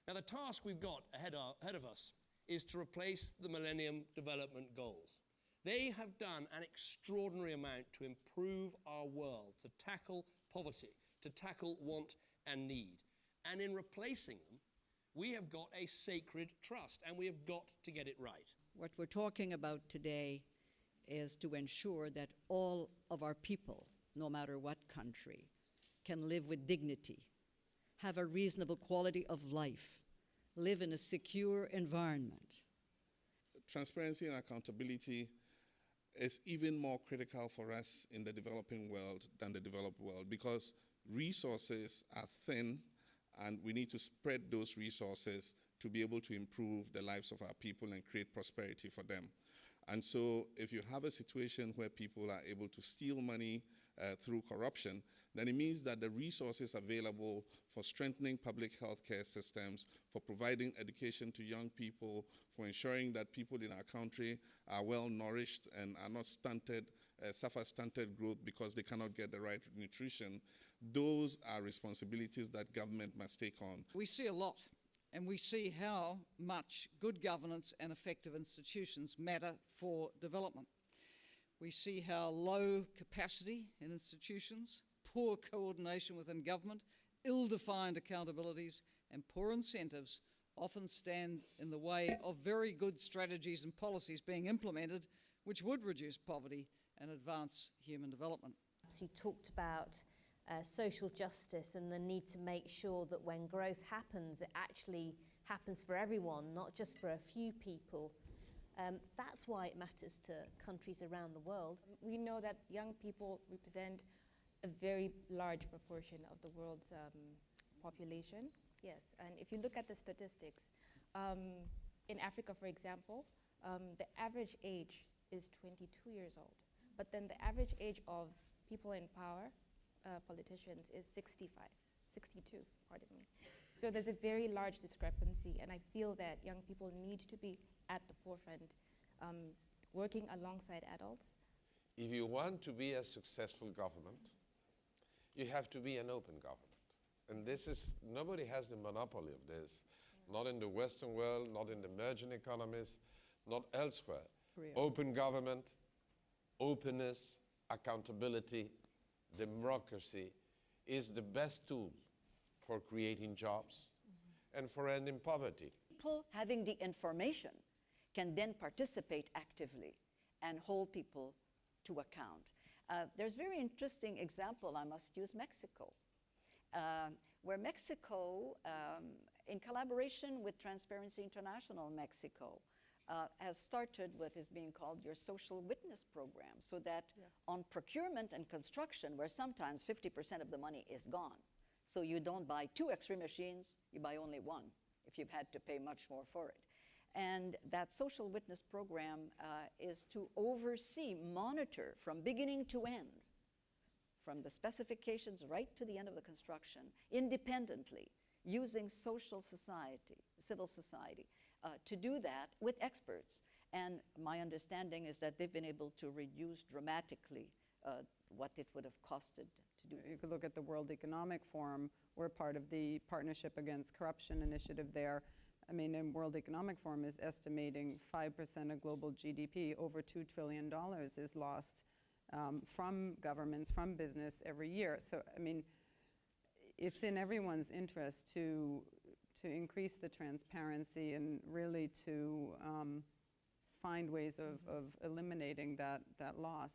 Now, the task we've got ahead of us is to replace the Millennium Development Goals. They have done an extraordinary amount to improve our world, to tackle poverty, to tackle want and need. And in replacing them, we have got a sacred trust, and we have got to get it right. What we're talking about today is to ensure that all of our people, no matter what country, can live with dignity, have a reasonable quality of life, live in a secure environment. Transparency and accountability is even more critical for us in the developing world than the developed world, because resources are thin and we need to spread those resources to be able to improve the lives of our people and create prosperity for them. And so if you have a situation where people are able to steal money through corruption, then it means that the resources available for strengthening public health care systems, for providing education to young people, for ensuring that people in our country are well nourished and are not stunted, suffer stunted growth because they cannot get the right nutrition, those are responsibilities that government must take on. We see a lot. And we see how much good governance and effective institutions matter for development. We see how low capacity in institutions, poor coordination within government, ill-defined accountabilities, and poor incentives often stand in the way of very good strategies and policies being implemented which would reduce poverty and advance human development. So you talked about social justice and the need to make sure that when growth happens, it actually happens for everyone, not just for a few people. That's why it matters to countries around the world. We know that young people represent a very large proportion of the world's population. Yes, and if you look at the statistics, in Africa, for example, the average age is 22 years old. But then the average age of people in power, politicians, is 62, pardon me. So there's a very large discrepancy, and I feel that young people need to be at the forefront, working alongside adults. If you want to be a successful government, you have to be an open government. And this is, nobody has the monopoly of this, not in the Western world, not in the emerging economies, not elsewhere. Open government, openness, accountability, democracy is the best tool for creating jobs and for ending poverty. People having the information can then participate actively and hold people to account. There's a very interesting example, I must use Mexico, where Mexico, in collaboration with Transparency International Mexico, has started what is being called your social witness program, so that on procurement and construction, where sometimes 50% of the money is gone, so you don't buy 2 X-ray machines, you buy only 1 if you've had to pay much more for it. And that social witness program is to oversee, monitor from beginning to end, from the specifications right to the end of the construction, independently, using social society, civil society, to do that with experts. And my understanding is that they've been able to reduce dramatically what it would have costed to do this. You could look at the World Economic Forum. We're part of the Partnership Against Corruption initiative there. I mean, the World Economic Forum is estimating 5% of global GDP, over $2 trillion, is lost from governments, from business every year. So, I mean, it's in everyone's interest to increase the transparency and really to find ways of eliminating that loss.